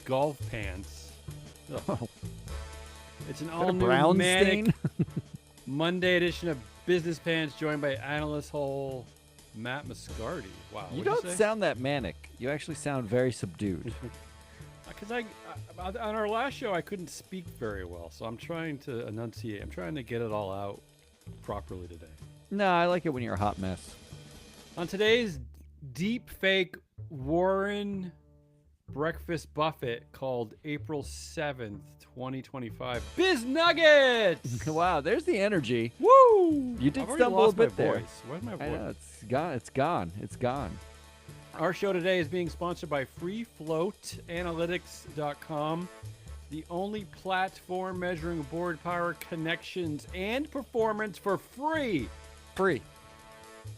golf pants. Oh, It's an is that a all-new brown manic stain? Monday edition of Business Pants, joined by analyst hole Matt Moscardi. Wow, You what'd don't say? sound that manic. You actually sound very subdued. Because on our last show, I couldn't speak very well, so I'm trying to enunciate. I'm trying to get it all out properly today. No, I like it when you're a hot mess. On today's deep fake Warren breakfast buffet called April 7th, 2025, Biz Nuggets! Wow, there's the energy. Woo! You did I've already stumble a lost my bit there. voice. Where's my voice? I know, it's gone. It's gone. It's gone. Our show today is being sponsored by FreeFloatAnalytics.com, the only platform measuring board power, connections, and performance for free. Free.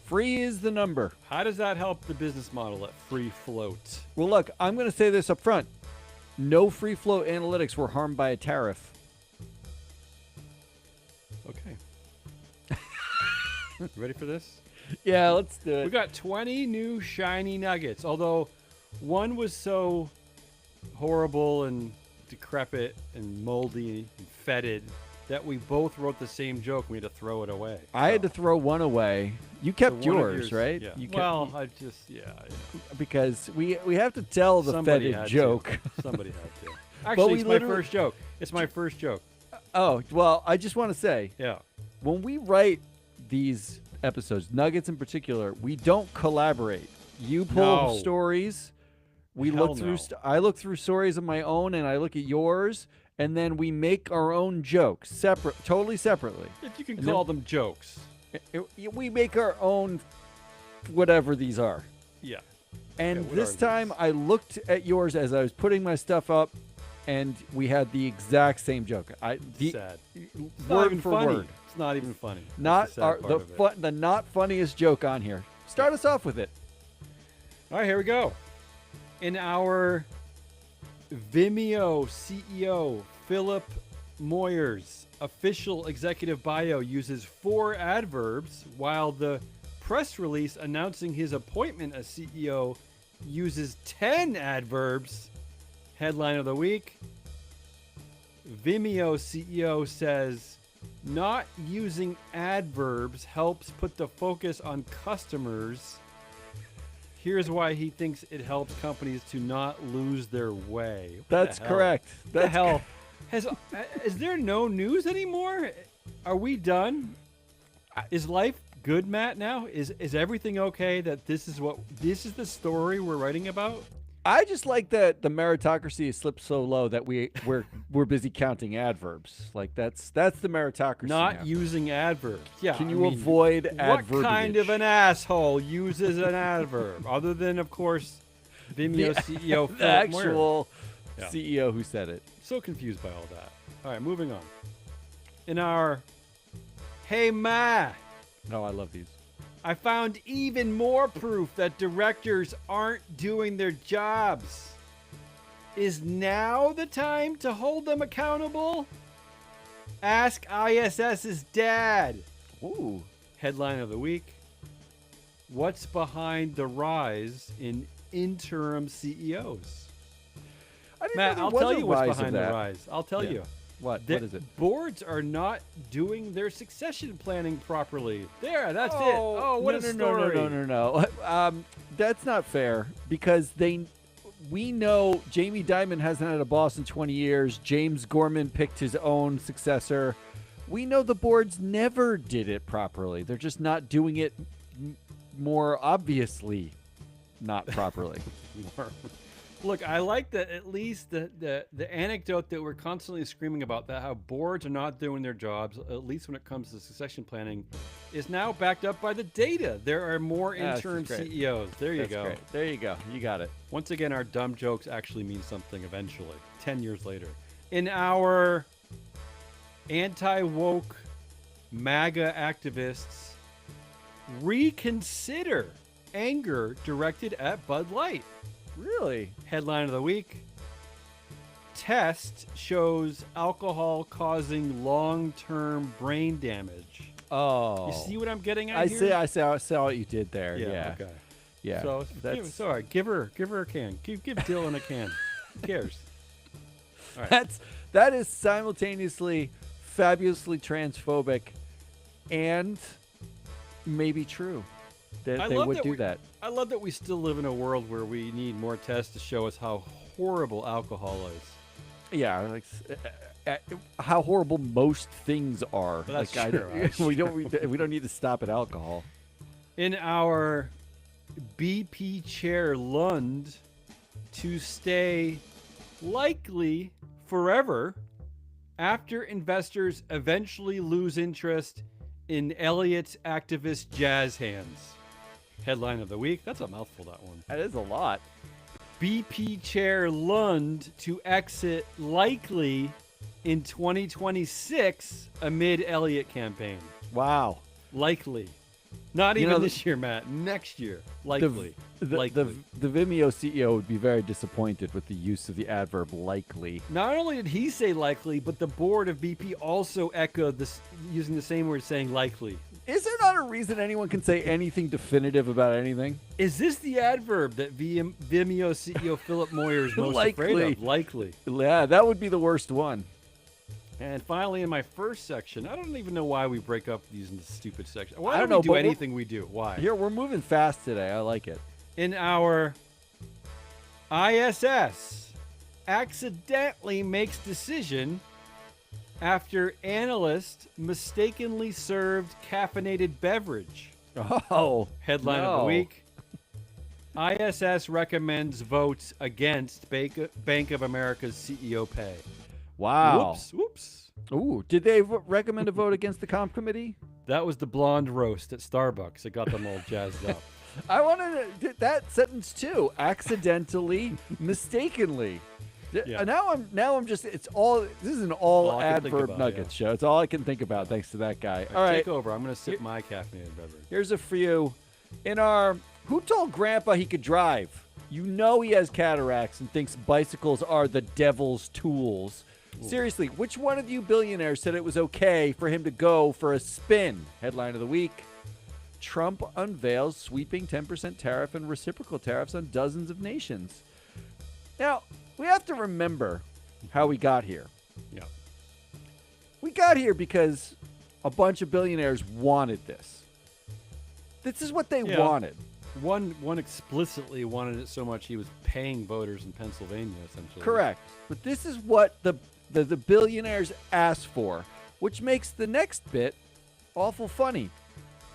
Free is the number. How does that help the business model at Free Float? Well, look, I'm going to say this up front. No free flow analytics were harmed by a tariff. Okay. You ready for this? Yeah, let's do We it. got 20 new shiny nuggets, although one was so horrible and decrepit and moldy and fetid that we both wrote the same joke and we had to throw it away. I had So- to throw one away. You kept so one of yours, right? Yeah. You kept, Well, I just, yeah. because we have to tell the Somebody fetid had to. joke. Somebody had to. Actually, we it's my literally- first joke. It's my first joke. Oh, well, I just want to say, Yeah. when we write these episodes, Nuggets in particular, we don't collaborate. You pull No. stories. We Hell look through. no. I look through stories of my own, and I look at yours, and then we make our own jokes totally separately. If you can And call then- them jokes. We make our own, whatever these are. Yeah. And what this are time, these? I looked at yours as I was putting my stuff up, and we had the exact same joke. Sad. It's not word even for funny. word. It's not even funny. That's Not the sad our, part the of it. the not funniest joke on here. Start us off with it. All right, here we go. In our Vimeo CEO, Philip Moyer's official executive bio uses 4 adverbs, while the press release announcing his appointment as CEO uses 10 adverbs. Headline of the week: Vimeo CEO says not using adverbs helps put the focus on customers. Here's why he thinks it helps companies to not lose their way. What the That's hell? correct. What the hell? Is there no news anymore? Are we done? Is life good, Matt, now? Is everything okay that this is the story we're writing about? I just like that the meritocracy has slipped so low that we're busy counting adverbs. Like that's the meritocracy. Not now. using adverbs. Yeah. Can I you mean, avoid what adverbiage? kind of an asshole uses an adverb other than, of course, Vimeo CEO the Philip Moyer? actual Yeah. CEO who said it? So confused by all that. All right, moving on. In our Hey Ma, No, I love these. I found even more proof that directors aren't doing their jobs. Is now the time to hold them accountable? Ask ISS's dad. Ooh. Headline of the week: What's behind the rise in interim CEOs? I didn't Matt, know I'll there was tell a you what's rise of behind the that. rise. I'll tell Yeah. you. What? The What is it? boards are not doing their succession planning properly. There, that's it. Oh, Oh, what no, a no, story. No. That's not fair because we know Jamie Dimon hasn't had a boss in 20 years. James Gorman picked his own successor. We know the boards never did it properly. They're just not doing it more obviously not properly. Look, I like that at least the anecdote that we're constantly screaming about, that how boards are not doing their jobs, at least when it comes to succession planning, is now backed up by the data. There are more That's interim great. CEOs. There you That's go. great. There you go. You got it. Once again, our dumb jokes actually mean something eventually, 10 years later. In our anti-woke MAGA activists reconsider anger directed at Bud Light. Really? Headline of the week: Test shows alcohol causing long-term brain damage. Oh. You see what I'm getting at I here? saw what you did there. Yeah. Okay. Yeah. So that's all right. Give her a can. Give Dylan a can. Who cares? All right. That is simultaneously fabulously transphobic and maybe true. That they would do that. I love that we still live in a world where we need more tests to show us how horrible alcohol is. Yeah, like how horrible most things are. Well, that's like, true. we don't need to stop at alcohol. In our BP chair Lund to stay likely forever after investors eventually lose interest in Elliot's activist jazz hands. Headline of the week. That's a mouthful, that one. That is a lot. BP chair Lund to exit likely in 2026 amid Elliott campaign. Wow. Likely. Not even this year, Matt. Next year. Likely. Likely. The Vimeo CEO would be very disappointed with the use of the adverb likely. Not only did he say likely, but the board of BP also echoed this using the same word, saying likely. Is there not a reason anyone can say anything definitive about anything? Is this the adverb that Vimeo CEO Philip Moyer is most afraid of? Likely. Yeah, that would be the worst one. And finally, in my first section, I don't even know why we break up these into stupid sections. Why I don't don't we know, do anything we do? Why? Here, we're moving fast today. I like it. In our ISS, accidentally makes decision after analyst mistakenly served caffeinated beverage. Oh, Headline of the week. ISS recommends votes against Bank of America's CEO pay. Wow. Whoops. Ooh, did they recommend a vote against the comp committee? That was the blonde roast at Starbucks. It got them all jazzed up. I wanted that sentence too. Accidentally, mistakenly. Yeah. Now I'm just. It's all. This is an all I can think adverb about, nuggets show. It's all I can think about. Thanks to that guy. All right, right. take over. I'm going to sip my caffeinated beverage. Here's a few. In our Who Told Grandpa He Could Drive? You know he has cataracts and thinks bicycles are the devil's tools. Ooh. Seriously, which one of you billionaires said it was okay for him to go for a spin? Headline of the week. Trump unveils sweeping 10% tariff and reciprocal tariffs on dozens of nations. Now, we have to remember how we got here. Yeah. We got here because a bunch of billionaires wanted this. This is what they wanted. One explicitly wanted it so much he was paying voters in Pennsylvania, essentially. Correct. But this is what the billionaires asked for, which makes the next bit awful funny.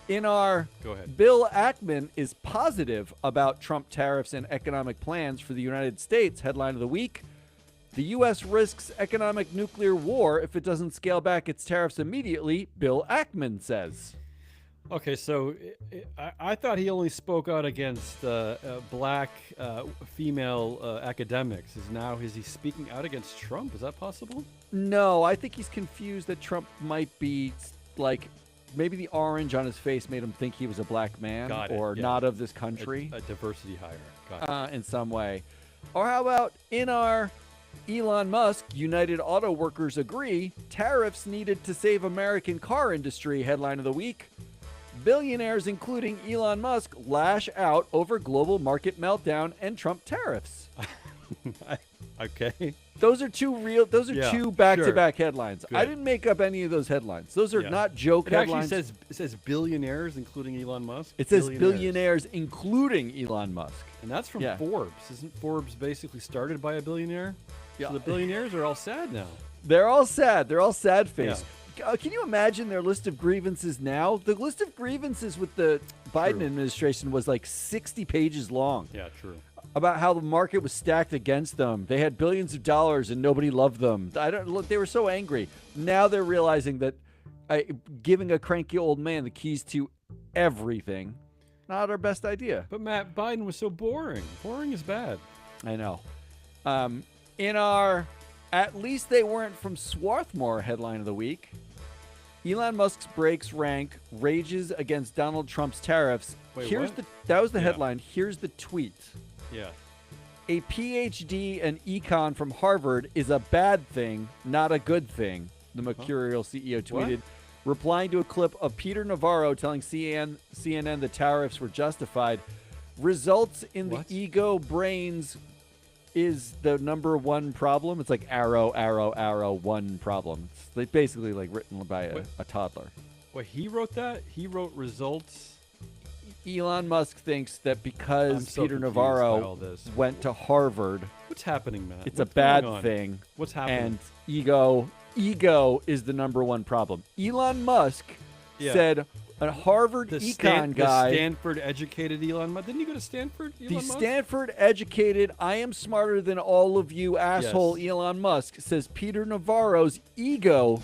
In our Go ahead. Bill Ackman is positive about Trump tariffs and economic plans for the United States. Headline of the week. The U.S. risks economic nuclear war if it doesn't scale back its tariffs immediately, Bill Ackman says. Okay, so I thought he only spoke out against black female academics. Is he speaking out against Trump? Is that possible? No, I think he's confused that Trump might be like... Maybe the orange on his face made him think he was a black man or not of this country. A diversity hire. Got it. In some way. Or how about in our Elon Musk, United Auto Workers agree, tariffs needed to save American car industry, headline of the week. Billionaires, including Elon Musk, lash out over global market meltdown and Trump tariffs. Okay. Those are two back-to-back headlines. Good. I didn't make up any of those headlines. Those are not joke headlines. It says billionaires, including Elon Musk. It says billionaires, including Elon Musk. And that's from Forbes. Isn't Forbes basically started by a billionaire? Yeah. So the billionaires are all sad now. They're all sad. They're all sad-faced. Yeah. Can you imagine their list of grievances now? The list of grievances with the Biden administration was like 60 pages long. Yeah, true. About how the market was stacked against them. They had billions of dollars and nobody loved them. They were so angry. Now they're realizing that giving a cranky old man the keys to everything, not our best idea. But Matt, Biden was so boring. Boring is bad. I know. In our At Least They Weren't from Swarthmore headline of the week, Elon Musk's brakes rank rages against Donald Trump's tariffs. Wait, That was the headline. Here's the tweet. Yeah. A PhD in econ from Harvard is a bad thing, not a good thing, the Mercurial CEO tweeted, replying to a clip of Peter Navarro telling CNN the tariffs were justified. Results in the ego brain's is the number one problem. It's like arrow, arrow, arrow, one problem. It's like basically like written by a toddler. What, he wrote that? He wrote results? Elon Musk thinks that because I'm so Peter confused by all Navarro this. went to Harvard, What's happening, Matt? it's What's a bad going on? thing. What's happening? And ego is the number one problem. Elon Musk said a Harvard econ guy. The Stanford-educated Elon Musk. Didn't you go to Stanford, Elon The Musk? Stanford-educated, I am smarter than all of you, asshole Elon Musk, says Peter Navarro's ego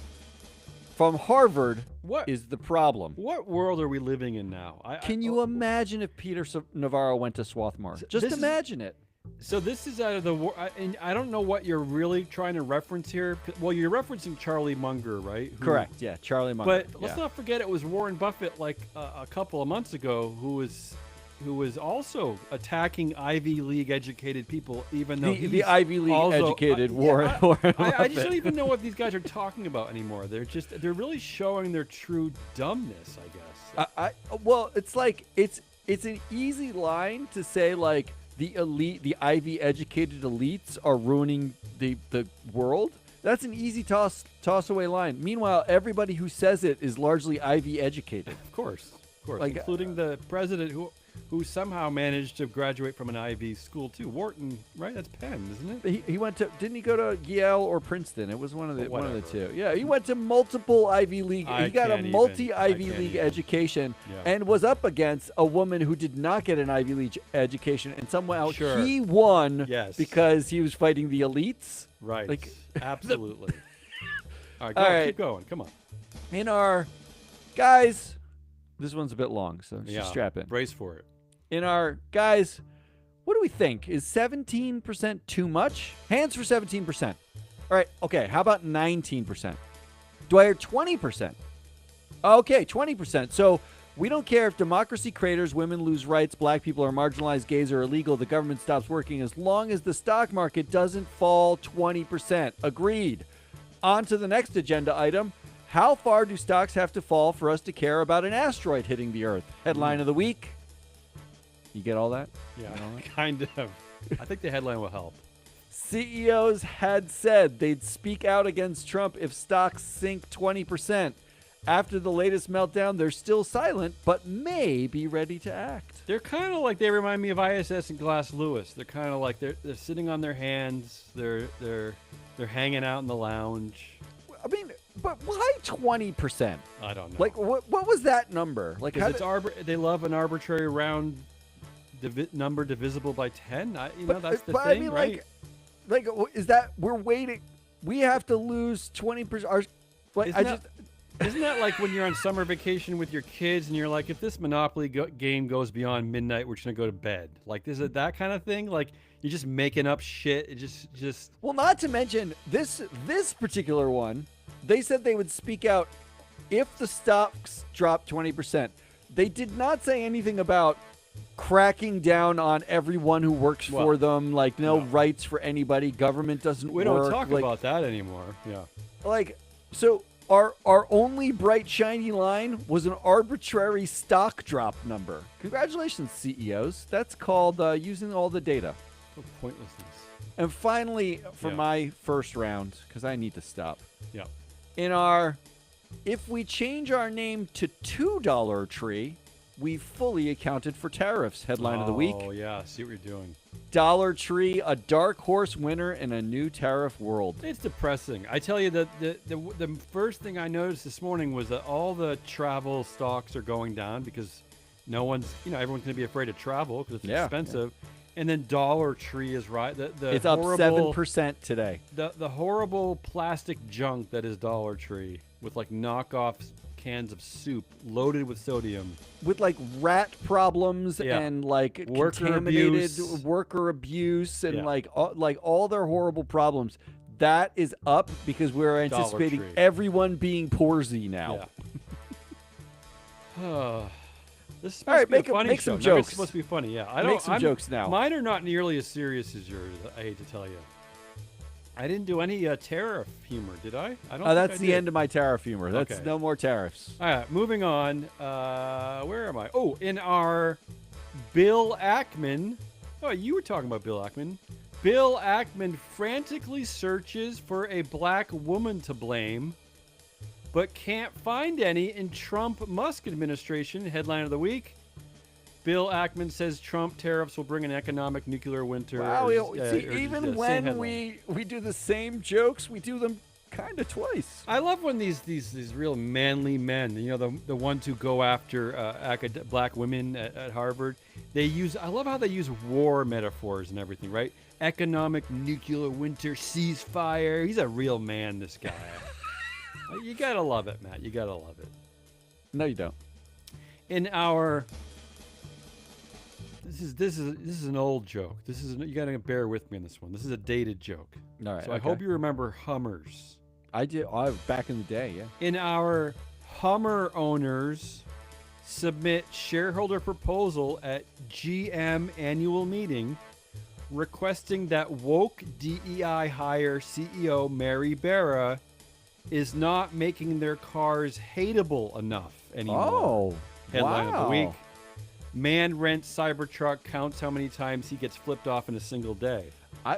from Harvard is the problem. What world are we living in now? Can you imagine if Peter Navarro went to Swarthmore? Just imagine it. So this is out of the and I don't know what you're really trying to reference here. Well, you're referencing Charlie Munger, right? Correct. Yeah, Charlie Munger. But let's not forget it was Warren Buffett like a couple of months ago who was also attacking Ivy League educated people, even though the Ivy League educated Warren I Buffett. just don't even know what these guys are talking about anymore. They're really showing their true dumbness, I guess. Well, it's like it's an easy line to say like the elite, the Ivy educated elites are ruining the world. That's an easy toss away line. Meanwhile, everybody who says it is largely Ivy educated. Of course, like, including the president who somehow managed to graduate from an Ivy school too. Wharton, right? That's Penn, isn't it? He went to. Didn't he go to Yale or Princeton? It was one of the two. Yeah, he went to multiple Ivy League. He got a multi-Ivy League education and was up against a woman who did not get an Ivy League education, and somehow he won because he was fighting the elites. Right. Like, absolutely. All right, keep going. Come on. In our guys, this one's a bit long, so just strap in. Brace for it. In our guys, what do we think? Is 17% too much? Hands for 17%. All right, okay, how about 19%? Do I hear 20%? Okay, 20%. So we don't care if democracy craters, women lose rights, black people are marginalized, gays are illegal, the government stops working as long as the stock market doesn't fall 20%. Agreed. On to the next agenda item. How far do stocks have to fall for us to care about an asteroid hitting the Earth? Headline of the week. You get all that? Yeah, kind of. I think the headline will help. CEOs had said they'd speak out against Trump if stocks sink 20%. After the latest meltdown, they're still silent, but may be ready to act. They're kind of like, they remind me of ISS and Glass Lewis. They're kind of like they're sitting on their hands. They're hanging out in the lounge. I mean, but why 20%? I don't know. Like, what was that number? Like, they love an arbitrary round number divisible by 10. That's the thing, I mean, right? Like, is that we're waiting? We have to lose 20%. Isn't that like when you're on summer vacation with your kids and you're like, if this Monopoly game goes beyond midnight, we're just gonna go to bed? Like, is it that kind of thing? Like, you're just making up shit. It just. Well, not to mention this particular one. They said they would speak out if the stocks dropped 20%. They did not say anything about cracking down on everyone who works for them. Like, no rights for anybody. Government doesn't We work. don't talk about that anymore. Yeah. Like, so our only bright shiny line was an arbitrary stock drop number. Congratulations, CEOs. That's called using all the data. So pointlessness. And finally, for my first round, because I need to stop. Yeah. In our, if we change our name to $2 Tree, we fully accounted for tariffs. Headline of the week. Oh, yeah. See what you're doing. Dollar Tree, a dark horse winner in a new tariff world. It's depressing. I tell you that the first thing I noticed this morning was that all the travel stocks are going down because everyone's going to be afraid to travel because it's expensive. Yeah. And then Dollar Tree is right. It's up 7% today. The horrible plastic junk that is Dollar Tree with like knockoff cans of soup loaded with sodium, with like rat problems and like contaminated worker abuse and like all their horrible problems. That is up because we're anticipating everyone being Poorsy now. Yeah. This is supposed to be a funny make show. some jokes. It's supposed to be funny. Yeah, make some jokes now. Mine are not nearly as serious as yours. I hate to tell you. I didn't do any tariff humor, did I? I don't. That's the end of my tariff humor. That's no more tariffs. All right, moving on. Where am I? Oh, in our Bill Ackman. Oh, you were talking about Bill Ackman. Bill Ackman frantically searches for a black woman to blame, but can't find any in Trump-Musk administration. Headline of the week. Bill Ackman says Trump tariffs will bring an economic nuclear winter. Wow, even when we do the same jokes, we do them kind of twice. I love when these real manly men, the ones who go after black women at Harvard, I love how they use war metaphors and everything, right? Economic nuclear winter, ceasefire. He's a real man, this guy. You gotta love it, Matt. You gotta love it. No, you don't. In our This is an old joke. You gotta bear with me on this one. This is a dated joke. All right. So I hope you remember Hummers. I did. Back in the day, yeah. In our Hummer owners submit shareholder proposal at GM annual meeting, requesting that woke DEI hire CEO Mary Barra is not making their cars hateable enough anymore. Oh, Headline wow. of the week. Man rents Cybertruck, counts how many times he gets flipped off in a single day. I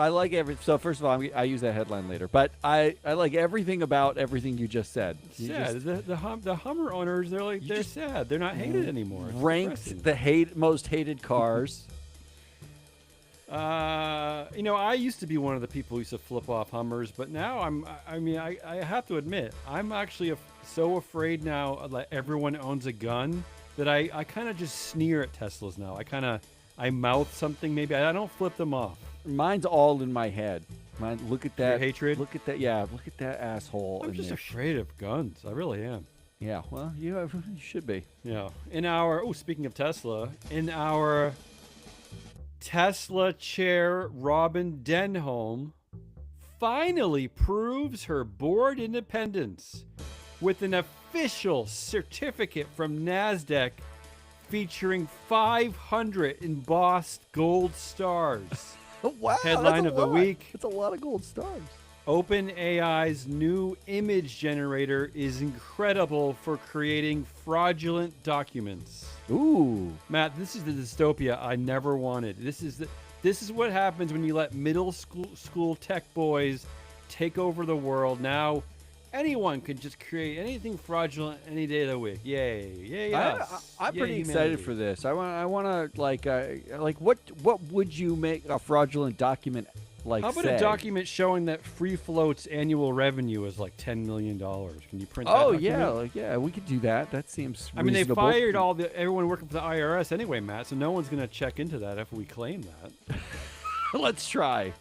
like So first of all, I use that headline later, but I like everything about everything you just said. The Hummer owners, they're sad. They're not hated anymore. It's ranked depressing. the most hated cars. I used to be one of the people who used to flip off Hummers, but now I have to admit, I'm actually so afraid now that everyone owns a gun that I kind of just sneer at Teslas now. I mouth something maybe. I don't flip them off. Mine's all in my head. Look at that. Your hatred? Look at that. Yeah, look at that asshole. I'm just afraid of guns. I really am. Yeah, well, you should be. Yeah. Speaking of Tesla, in our Tesla chair, Robin Denholm finally proves her board independence with an official certificate from NASDAQ featuring 500 embossed gold stars. Wow. Headline of the week. That's a lot of gold stars. OpenAI's new image generator is incredible for creating fraudulent documents. Ooh. Matt, this is the dystopia I never wanted. This is what happens when you let middle school tech boys take over the world. Now anyone can just create anything fraudulent any day of the week. Yay us. I'm Yay, pretty humanity. excited for this. I want to what would you make a fraudulent document like? How about say? a document showing that Free Float's annual revenue is like $10 million? Can you print that Oh document? yeah, we could do that. That seems reasonable. I mean, they fired everyone working for the IRS anyway, Matt, so no one's going to check into that if we claim that. Let's try.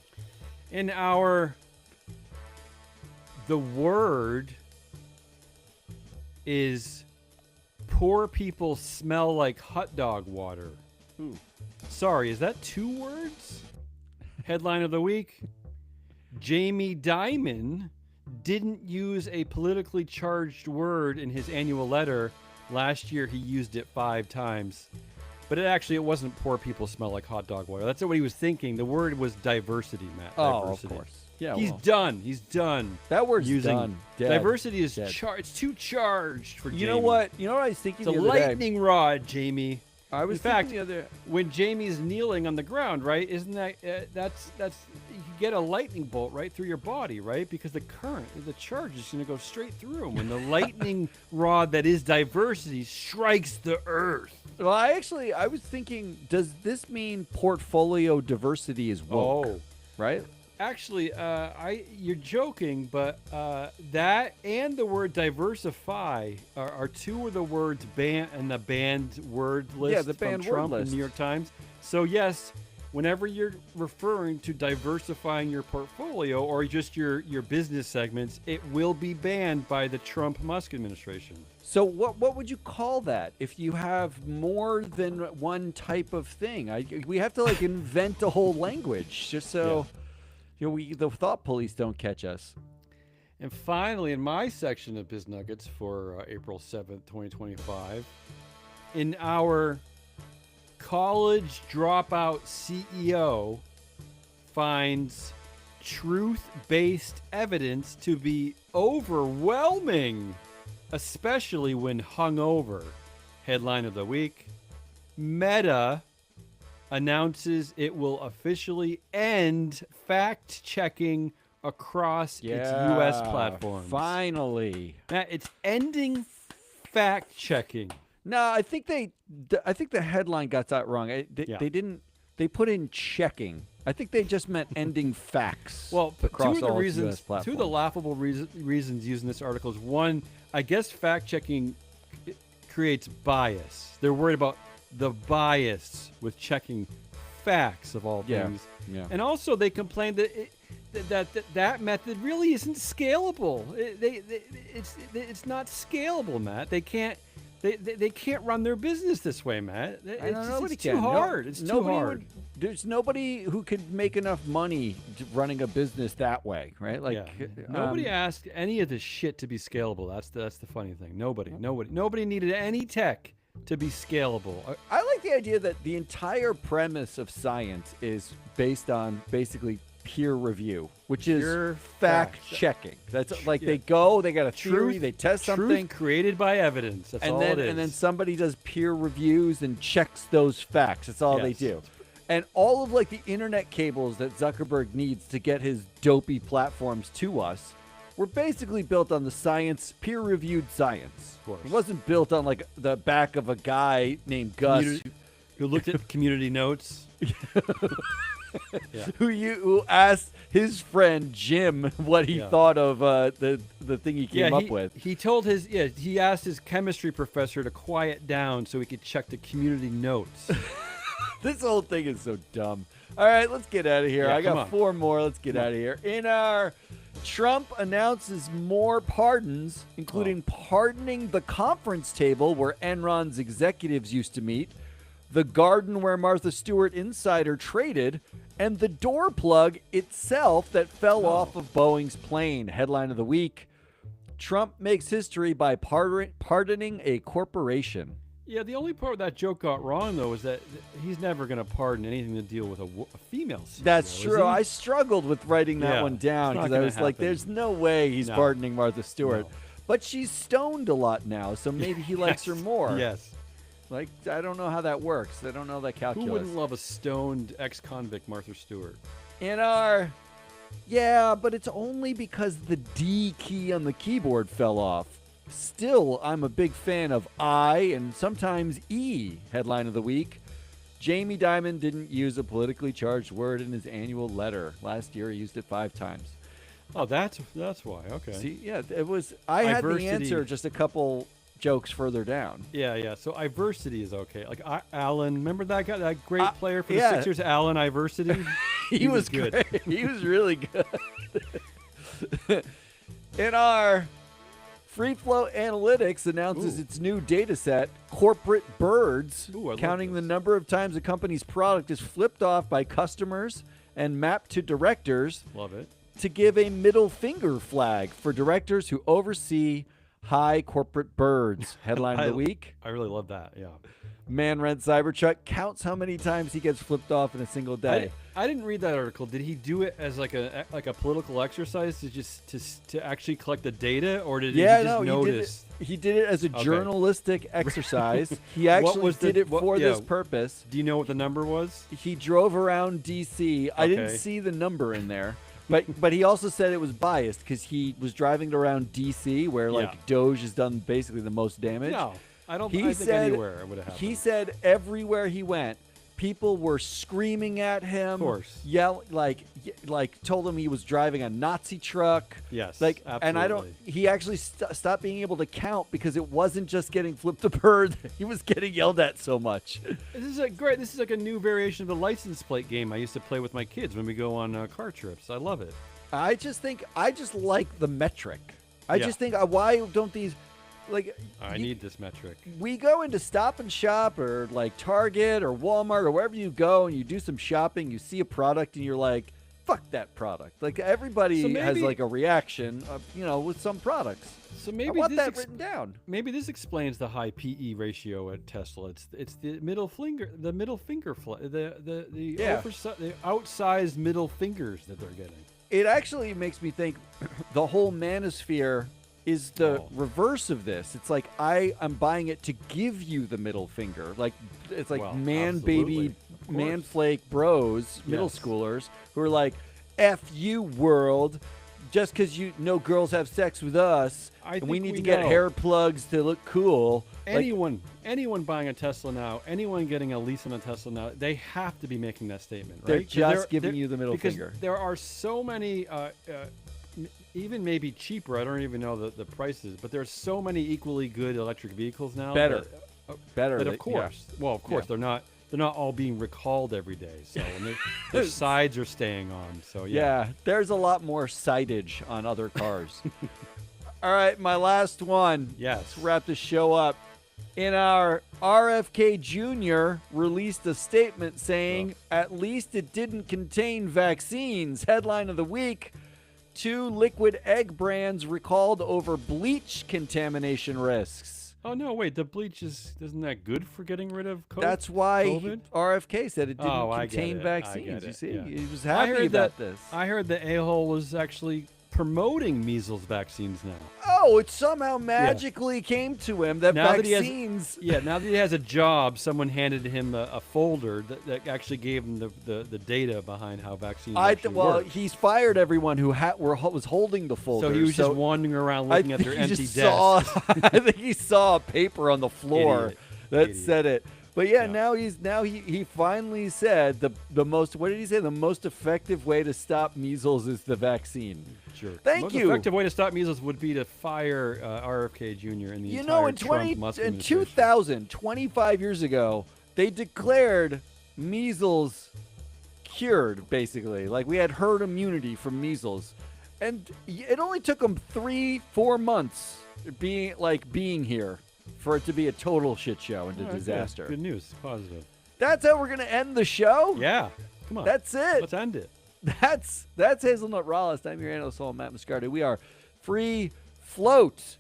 In the word is poor people smell like hot dog water. Ooh. Sorry, is that 2 words? Headline of the week. Jamie Dimon didn't use a politically charged word in his annual letter. Last year he used it 5 times. But it wasn't poor people smell like hot dog water. That's what he was thinking. The word was diversity, Matt. Oh, Diversity. of course. Yeah, He's done. That word's using done. Dead. Diversity is Dead. it's too charged for Jamie. You know what I was thinking It's a the other day? lightning rod, Jamie. I was In fact, thinking the other. when Jamie's kneeling on the ground, right? Isn't that that's you get a lightning bolt right through your body, right? Because the charge is going to go straight through him when the lightning rod that is diversity strikes the earth. Well, I was thinking, does this mean portfolio diversity is woke? Oh, right. Actually, you're joking, but that and the word diversify are 2 of the words banned in the banned word list Yeah, the from banned Trump word in list. New York Times. So yes, whenever you're referring to diversifying your portfolio or just your business segments, it will be banned by the Trump-Musk administration. So what would you call that if you have more than one type of thing? We have to invent a whole language just so. Yeah. The thought police don't catch us. And finally, in my section of Biz Nuggets for April 7th, 2025, in our college dropout CEO finds truth-based evidence to be overwhelming, especially when hungover. Headline of the week, Meta announces it will officially end fact-checking across its U.S. platforms. Finally. Matt, it's ending fact-checking. No, I think the headline got that wrong. They didn't. They put in checking. I think they just meant ending facts. Well, across two of the all reasons, US platforms. two of the laughable reasons using this article is one, I guess fact-checking creates bias. They're worried about the bias with checking facts of all things. Yeah. And also they complained that that method really isn't scalable. It's not scalable, Matt. They can't run their business this way, Matt. It's too hard. It's too hard. There's nobody who could make enough money running a business that way, right? Like nobody asked any of this shit to be scalable. That's the funny thing. Nobody needed any tech to be scalable. I like the idea that the entire premise of science is based on basically peer review, which is fact checking. That's like they got a theory, they test something, created by evidence. That's all it is. And then somebody does peer reviews and checks those facts. That's all they do. And all of like the internet cables that Zuckerberg needs to get his dopey platforms to us were basically built on the science, peer-reviewed science. Of course. It wasn't built on like the back of a guy named Gus who looked at community notes. Who asked his friend Jim what he thought of the thing he came up with. He asked his chemistry professor to quiet down so he could check the community notes. This whole thing is so dumb. All right, let's get out of here. I got 4 more. Let's get out of here. In our Trump announces more pardons, including pardoning the conference table where Enron's executives used to meet, the garden where Martha Stewart insider traded, and the door plug itself that fell off of Boeing's plane. Headline of the week: Trump makes history by pardoning a corporation. Yeah, the only part that joke got wrong, though, is that he's never going to pardon anything to deal with a female CEO. That's true. I struggled with writing that one down because I was like, there's no way he's pardoning Martha Stewart. No. But she's stoned a lot now, so maybe he likes her more. Yes. Like, I don't know how that works. I don't know that calculus. Who wouldn't love a stoned ex-convict Martha Stewart? In our... Yeah, but it's only because the D key on the keyboard fell off. Still, I'm a big fan of I and sometimes E. Headline of the week: Jamie Dimon didn't use a politically charged word in his annual letter. Last year, he used it 5 times. Oh, that's why. Okay. See, yeah, it was. I had the answer just a couple jokes further down. Yeah. So Iversity is okay. Like Allen, remember that guy, that great player for the Sixers, Allen Iversity? he was good. Great. He was really good. In our Free Flow Analytics announces its new data set, Corporate Birds, counting the number of times a company's product is flipped off by customers and mapped to directors. Love it. To give a middle finger flag for directors who oversee high corporate birds. Headline of the week. I really love that, yeah. Man rents Cybertruck, counts how many times he gets flipped off in a single day. I didn't read that article. Did he do it as like a political exercise to actually collect the data, or did he just notice? He did it as a journalistic exercise. He actually did it for this purpose. Do you know what the number was? He drove around D.C. I didn't see the number in there. But he also said it was biased because he was driving around D.C. where Doge has done basically the most damage. No, I think anywhere it would have happened. He said everywhere he went, people were screaming at him. Of course. Like told him he was driving a Nazi truck. Yes, absolutely. And he actually stopped being able to count because it wasn't just getting flipped a bird. He was getting yelled at so much. This is like a new variation of the license plate game I used to play with my kids when we go on car trips. I love it. I just like the metric. I just think, why don't these... I need this metric. We go into Stop and Shop or like Target or Walmart or wherever you go and you do some shopping, you see a product and you're like, fuck that product. Like everybody has like a reaction, with some products. So maybe I want that written down. Maybe this explains the high PE ratio at Tesla. It's the middle finger, the outsized middle fingers that they're getting. It actually makes me think the whole manosphere is the reverse of this. It's like I'm buying it to give you the middle finger. Like it's like man baby manflake bros, middle Yes. schoolers, who are like, "F you, world." Just because no girls have sex with us, I and we think need we to get know. hair plugs to look cool. Like, Anyone buying a Tesla now, anyone getting a lease on a Tesla now, they have to be making that statement, right? They're 'Cause just giving you the middle because finger. there are so many, even maybe cheaper. I don't even know the prices, but there's so many equally good electric vehicles now. Better. that- better. But than- of course, well, of course, Yeah. they're not all being recalled every day. So and their sides are staying on. So Yeah, there's a lot more sightage on other cars. All right, my last one. Yes. Let's wrap the show up. In our RFK Jr. released a statement saying, at least it didn't contain vaccines. Headline of the week, 2 liquid egg brands recalled over bleach contamination risks. Oh no! Wait, the bleach isn't that good for getting rid of COVID? That's why COVID? RFK said it didn't Oh, I get contain it. I vaccines. get You it, see, yeah. he was I happy heard about that. this. I heard the a-hole was actually promoting measles vaccines now. Oh, it somehow magically came to him that Now that he has- vaccines. Yeah, now that he has a job, someone handed him a folder that actually gave him the data behind how vaccines actually work. He's fired everyone who was holding the folder. So he was just wandering around looking at their empty desks. I think he saw a paper on the floor Idiot. that Idiot. said it. But yeah, Yeah. now he finally said the most. What did he say? The most effective way to stop measles is the vaccine. Sure. Thank Most you. effective way to stop measles would be to fire RFK Jr. and the You entire know, in Trump-Musk in administration. 2000, 25 years ago, they declared measles cured, basically. Like, we had herd immunity from measles. And it only took them 3-4 months being here for it to be a total shit show and a All right, disaster. Good news. Positive. That's how we're going to end the show? Yeah. Come on. That's it. Let's end it. That's Hazelnut Rollist. I'm your analyst, Matt Muscardi. We are free float.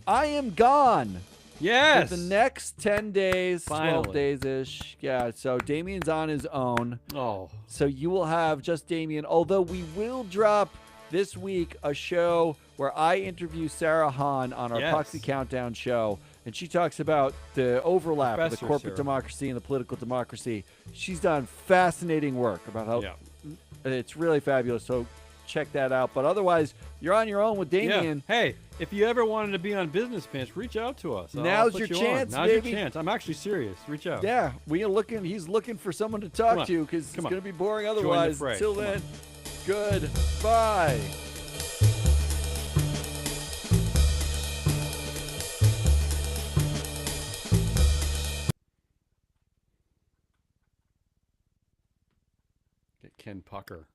I am gone. Yes. For the next 10 days, 12 Finally. days-ish. Yeah, so Damien's on his own. Oh. So you will have just Damien, although we will drop this week a show where I interview Sarah Hahn on our Yes. Proxy Countdown show, and she talks about the overlap of the Professor corporate Sarah. democracy and the political democracy. She's done fascinating work about how Yeah. it's really fabulous, so check that out. But otherwise, you're on your own with Damien. Yeah. Hey, if you ever wanted to be on Business Pants, reach out to us. I'll Now's put your you on. chance, Now's baby. your chance. I'm actually serious. Reach out. Yeah, he's looking for someone to Come talk on. to because it's Come on. going to be boring the otherwise. fray. Till Come then, goodbye. Get Ken Pucker.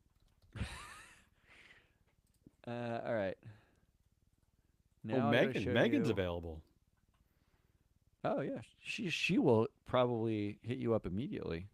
All right. Now I'm gonna Megan. show Megan's you- available. Oh yeah, she will probably hit you up immediately.